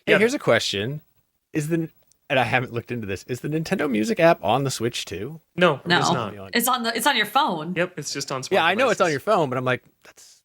Hey, here's a question. And I haven't looked into this. Is the Nintendo Music app on the Switch too? No, No. it's not. It's on your phone. Yep, it's just on smart Yeah, I know it's on devices. your phone, but I'm like, that's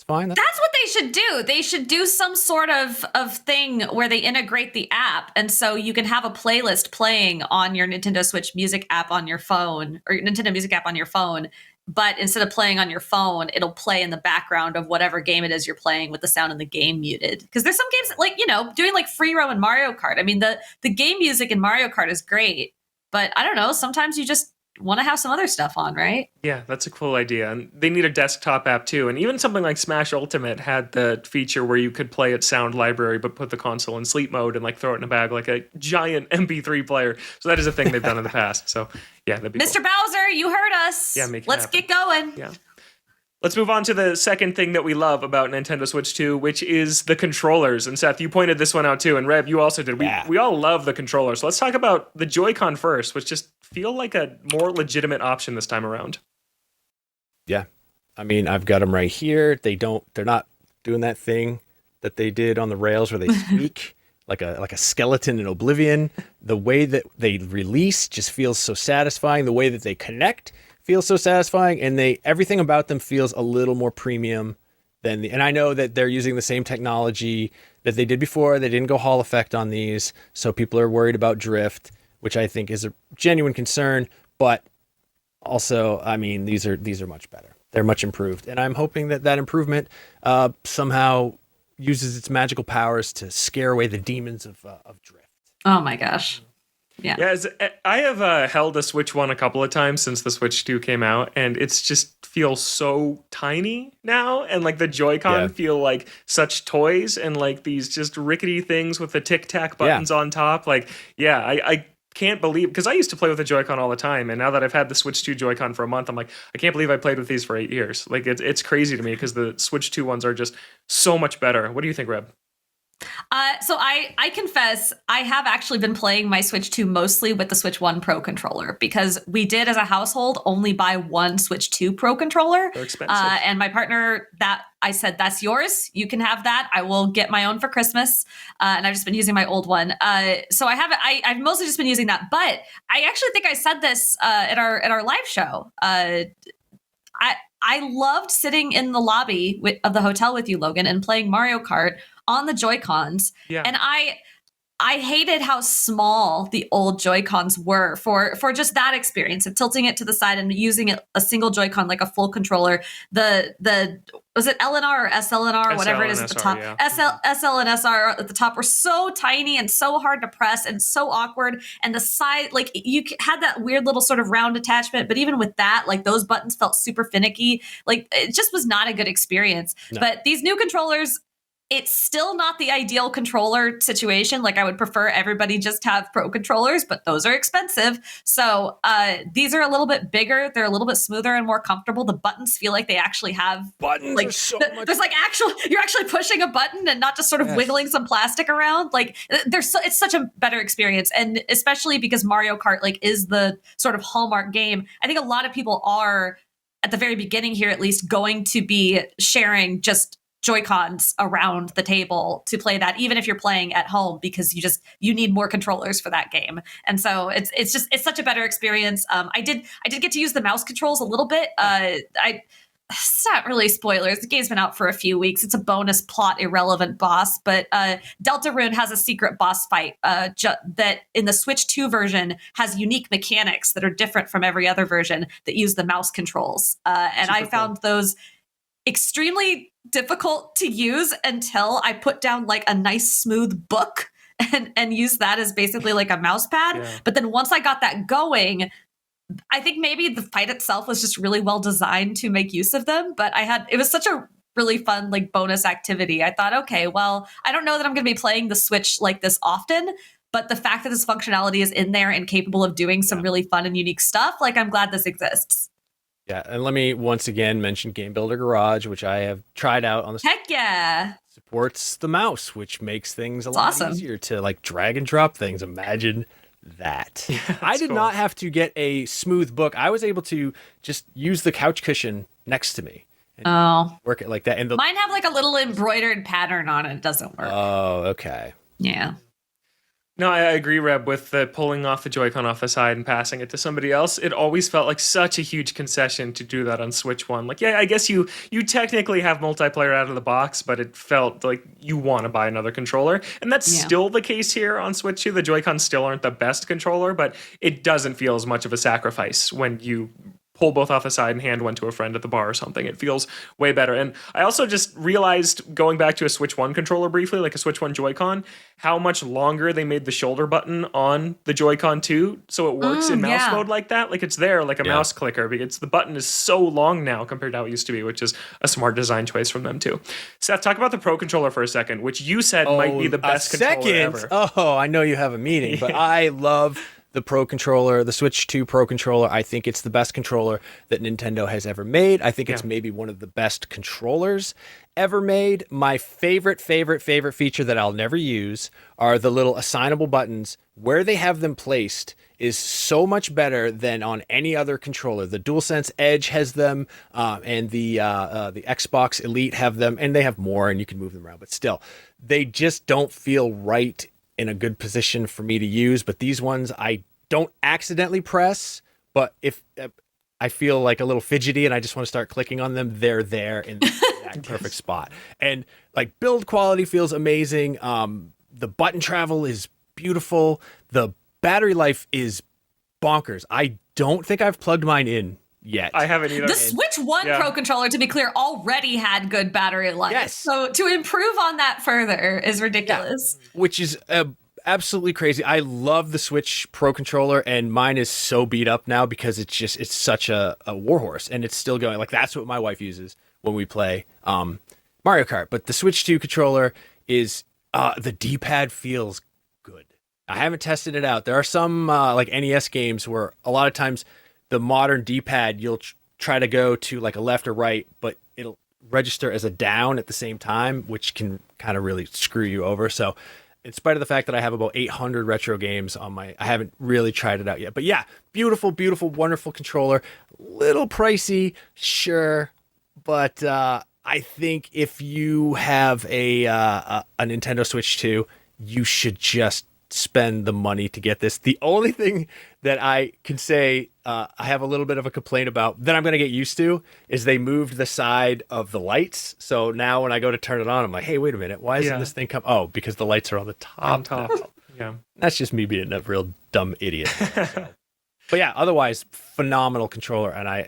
fine. That's what they should do. They should do some sort of thing where they integrate the app. And so you can have a playlist playing on your Nintendo Switch Music app on your phone, or Nintendo Music app on your phone. But instead of playing on your phone, it'll play in the background of whatever game it is you're playing with the sound in the game muted. Because there's some games that, like, doing like free roam in Mario Kart. I mean, the game music in Mario Kart is great. But I don't know, sometimes you just want to have some other stuff on, right? Yeah, that's a cool idea. And they need a desktop app too. And even something like Smash Ultimate had the feature where you could play its sound library, but put the console in sleep mode and like throw it in a bag like a giant MP3 player. So that is a thing they've done in the past. So yeah, that'd be Mr. cool. Bowser, you heard us. Yeah, make it Let's happen. get going. Yeah. Let's move on to the second thing that we love about Nintendo Switch 2, which is the controllers. And Seth, you pointed this one out too, and Reb, you also did. We all love the controller. So let's talk about the Joy-Con first, which just feel like a more legitimate option this time around. Yeah. I mean, I've got them right here. They're not doing that thing that they did on the rails where they squeak like a skeleton in Oblivion. The way that they release just feels so satisfying. The way that they connect feels so satisfying, and everything about them feels a little more premium than and I know that they're using the same technology that they did before. They didn't go Hall effect on these, so people are worried about drift, which I think is a genuine concern, but also, I mean, these are much better. They're much improved, and I'm hoping that improvement somehow uses its magical powers to scare away the demons of drift. Oh my gosh. Yeah. I have held a Switch 1 a couple of times since the Switch 2 came out, and it's just feels so tiny now, and like the Joy-Con feel like such toys and like these just rickety things with the tic-tac buttons on top. Like, I can't believe, because I used to play with the Joy-Con all the time, and now that I've had the Switch 2 Joy-Con for a month, I'm like, I can't believe I played with these for 8 years. Like, it's crazy to me because the Switch 2 ones are just so much better. What do you think, Reb? So I confess, I have actually been playing my Switch 2 mostly with the Switch 1 Pro controller, because we did as a household only buy one Switch 2 Pro controller. They're expensive. And my partner, I said, that's yours. You can have that. I will get my own for Christmas. And I've just been using my old one. So I've mostly just been using that. But I actually think I said this at our live show. I loved sitting in the lobby of the hotel with you, Logan, and playing Mario Kart on the Joy-Cons. Yeah. And I hated how small the old Joy-Cons were for just that experience of tilting it to the side and using it a single Joy-Con like a full controller. The was it LNR or SLNR or whatever it is at the top? Yeah. SL and SR at the top were so tiny and so hard to press and so awkward. And the side, like, you had that weird little sort of round attachment, but even with that, like, those buttons felt super finicky. Like, it just was not a good experience. No. But these new controllers, it's still not the ideal controller situation. Like, I would prefer everybody just have Pro controllers, but those are expensive. So these are a little bit bigger. They're a little bit smoother and more comfortable. The buttons feel like they actually have buttons. Like, are so much. There's like you're actually pushing a button and not just sort of wiggling some plastic around. Like, it's such a better experience, and especially because Mario Kart like is the sort of hallmark game. I think a lot of people are, at the very beginning here at least, going to be sharing just Joy-Cons around the table to play that, even if you're playing at home, because you need more controllers for that game. And so it's such a better experience. I did get to use the mouse controls a little bit. It's not really spoilers. The game's been out for a few weeks. It's a bonus plot irrelevant boss, but Deltarune has a secret boss fight that in the Switch 2 version has unique mechanics that are different from every other version that use the mouse controls. And I found those extremely difficult to use until I put down like a nice smooth book and use that as basically like a mouse pad. Yeah. But then once I got that going, I think maybe the fight itself was just really well designed to make use of them. But it was such a really fun like bonus activity. I thought, okay, well, I don't know that I'm going to be playing the Switch like this often, but the fact that this functionality is in there and capable of doing some really fun and unique stuff, like, I'm glad this exists. Yeah, and let me once again mention Game Builder Garage, which I have tried out on the Heck yeah. Supports the mouse, which makes things a lot easier to like drag and drop things. Imagine that. Yeah, I did not have to get a smooth book. I was able to just use the couch cushion next to me and work it like that. And mine have like a little embroidered pattern on it. It doesn't work. Oh, okay. Yeah. No, I agree, Reb, with the pulling off the Joy-Con off the side and passing it to somebody else. It always felt like such a huge concession to do that on Switch 1. Like, yeah, I guess you technically have multiplayer out of the box, but it felt like you want to buy another controller. And that's still the case here on Switch 2. The Joy-Con still aren't the best controller, but it doesn't feel as much of a sacrifice when you pull both off the side and hand one to a friend at the bar or something. It feels way better. And I also just realized, going back to a Switch 1 controller briefly, like a Switch 1 Joy-Con, how much longer they made the shoulder button on the Joy-Con 2, so it works in mouse mode like that. Like, it's there like a mouse clicker, because the button is so long now compared to how it used to be, which is a smart design choice from them too. Seth, talk about the Pro Controller for a second, which you said might be the best controller ever. Oh, I know you have a meeting, but I love the Pro Controller, the Switch 2 Pro Controller. I think it's the best controller that Nintendo has ever made. I think it's maybe one of the best controllers ever made. My favorite feature that I'll never use are the little assignable buttons. Where they have them placed is so much better than on any other controller. The DualSense Edge has them, and the Xbox Elite have them, and they have more, and you can move them around. But still, they just don't feel right in a good position for me to use. But these ones I don't accidentally press, but if I feel like a little fidgety and I just want to start clicking on them, they're there in the exact perfect spot. And like, build quality feels amazing. The button travel is beautiful. The battery life is bonkers. I don't think I've plugged mine in yet. I haven't either. The Switch 1 Pro Controller, to be clear, already had good battery life. Yes. So to improve on that further is ridiculous. Yeah. Which is absolutely crazy. I love the Switch Pro Controller, and mine is so beat up now because it's such a warhorse, and it's still going. Like, that's what my wife uses when we play Mario Kart. But the Switch 2 controller is, the D-pad feels good. I haven't tested it out. There are some like NES games where a lot of times the modern D-pad, you'll try to go to like a left or right, but it'll register as a down at the same time, which can kind of really screw you over. So in spite of the fact that I have about 800 retro games on I haven't really tried it out yet. But yeah, beautiful, wonderful controller. Little pricey, sure. But I think if you have a Nintendo Switch 2, you should just spend the money to get this. The only thing that I can say I have a little bit of a complaint about that I'm going to get used to is they moved the side of the lights. So now when I go to turn it on, I'm like, hey, wait a minute. Why isn't this thing come? Oh, because the lights are on the top. On top. Yeah. That's just me being a real dumb idiot. So. But yeah, otherwise, phenomenal controller. And I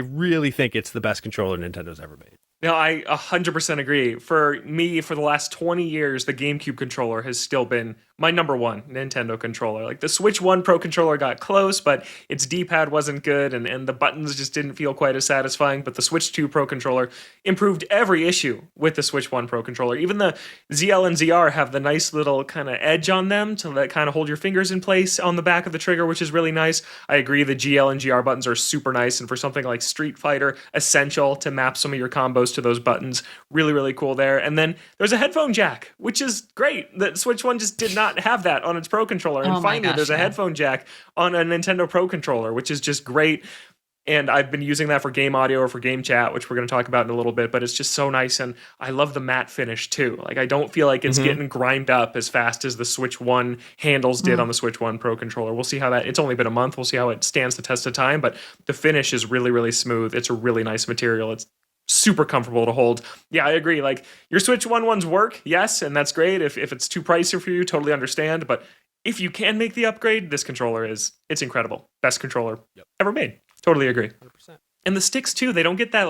really think it's the best controller Nintendo's ever made. No, I 100% agree. For me, for the last 20 years, the GameCube controller has still been my number one Nintendo controller. Like, the Switch 1 Pro controller got close, but its D-pad wasn't good, and the buttons just didn't feel quite as satisfying. But the Switch 2 Pro controller improved every issue with the Switch 1 Pro controller. Even the ZL and ZR have the nice little kind of edge on them to kind of hold your fingers in place on the back of the trigger, which is really nice. I agree, the GL and GR buttons are super nice, and for something like Street Fighter, essential to map some of your combos to those buttons. Really, really cool there. And then there's a headphone jack, which is great. The Switch 1 just did not have that on its Pro controller. And finally, there's a headphone jack on a Nintendo Pro controller, which is just great. And I've been using that for game audio or for game chat, which we're going to talk about in a little bit, but it's just so nice. And I love the matte finish too. Like, I don't feel like it's getting grimed up as fast as the Switch 1 handles did on the Switch 1 Pro controller. We'll see how it's only been a month. We'll see how it stands the test of time, but the finish is really, really smooth. It's a really nice material. It's super comfortable to hold. Yeah, I agree. Like, your Switch 1 ones work, yes, and that's great. If it's too pricey for you, totally understand. But if you can make the upgrade, this controller it's incredible. Best controller ever made. Totally agree. 100%. And the sticks too, they don't get that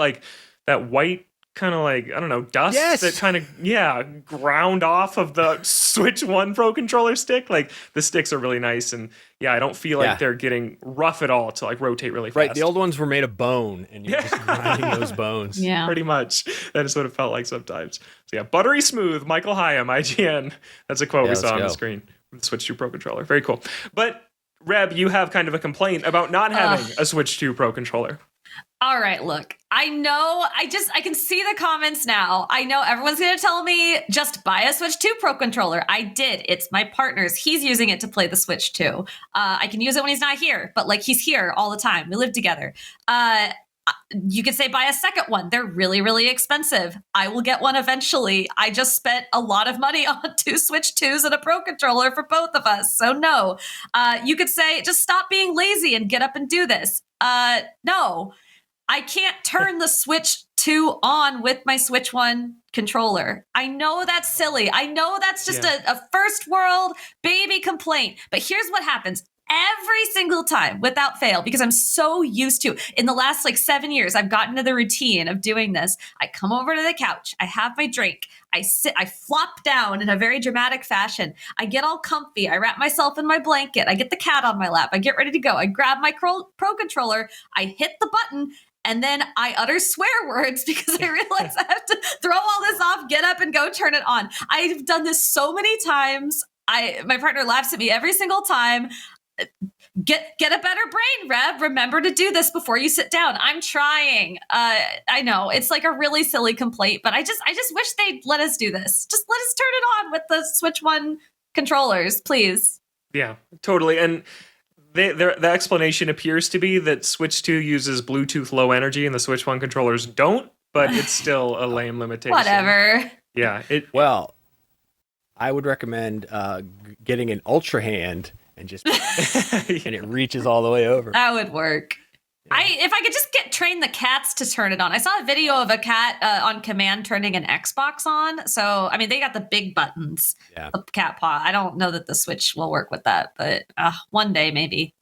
white kind of like, I don't know, dust that kind of, ground off of the Switch 1 Pro controller stick. Like, the sticks are really nice, and I don't feel like they're getting rough at all to like rotate really fast. Right, the old ones were made of bone, and you're just grinding those bones. Yeah. Pretty much. That is what it felt like sometimes. So yeah, buttery smooth, Michael Hyam, IGN. That's a quote we saw on the screen with the Switch 2 Pro controller. Very cool. But Reb, you have kind of a complaint about not having a Switch 2 Pro controller. All right, look, I know, I can see the comments now. I know everyone's going to tell me, just buy a Switch 2 Pro controller. I did. It's my partner's. He's using it to play the Switch 2. I can use it when he's not here, but like, he's here all the time. We live together. You could say buy a second one. They're really, really expensive. I will get one eventually. I just spent a lot of money on 2 Switch 2s and a Pro Controller for both of us. So no. You could say just stop being lazy and get up and do this. No. I can't turn the Switch 2 on with my Switch 1 controller. I know that's silly. I know that's just a first world baby complaint. But here's what happens. Every single time, without fail, because I'm so used to, in the last 7 years, I've gotten to the routine of doing this. I come over to the couch, I have my drink, I sit, I flop down in a very dramatic fashion. I get all comfy, I wrap myself in my blanket, I get the cat on my lap, I get ready to go. I grab my Pro Controller, I hit the button, and then I utter swear words because I realize I have to throw all this off, get up and go turn it on. I've done this so many times. My partner laughs at me every single time. Get a better brain, Reb. Remember to do this before you sit down. I'm trying. I know it's a really silly complaint, but I just wish they'd let us do this. Just let us turn it on with the Switch 1 controllers, please. Yeah, totally. And the explanation appears to be that Switch 2 uses Bluetooth Low Energy and the Switch 1 controllers don't, but it's still a lame limitation. Whatever. Yeah. Well, I would recommend getting an Ultra Hand and just and it reaches all the way over. That would work. Yeah. If I could just train the cats to turn it on. I saw a video of a cat on command turning an Xbox on. So, I mean, they got the big buttons, the cat paw. I don't know that the Switch will work with that, but one day maybe.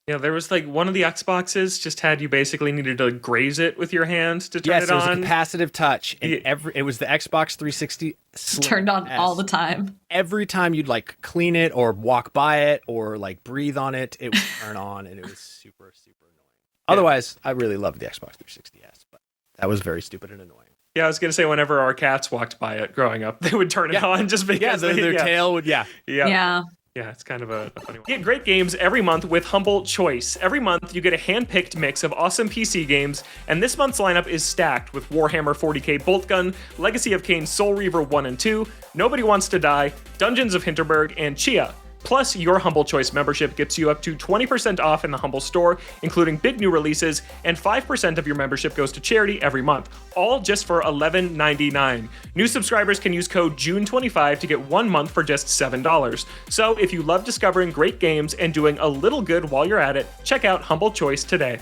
Yeah, there was one of the Xboxes just had you basically needed to graze it with your hand to turn it on. Yes, it was a capacitive touch. And it was the Xbox 360 turned on all the time. Every time you'd clean it or walk by it or breathe on it, it would turn on, and it was super, super annoying. Otherwise, I really loved the Xbox 360S, but that was very stupid and annoying. Yeah, I was going to say whenever our cats walked by it growing up, they would turn it on just because their tail would, Yeah, it's kind of a funny one. Get great games every month with Humble Choice. Every month, you get a hand-picked mix of awesome PC games, and this month's lineup is stacked with Warhammer 40k Boltgun, Legacy of Kain Soul Reaver 1 and 2, Nobody Wants to Die, Dungeons of Hinterberg, and Chia. Plus, your Humble Choice membership gets you up to 20% off in the Humble store, including big new releases, and 5% of your membership goes to charity every month, all just for $11.99. New subscribers can use code JUNE25 to get 1 month for just $7. So if you love discovering great games and doing a little good while you're at it, check out Humble Choice today.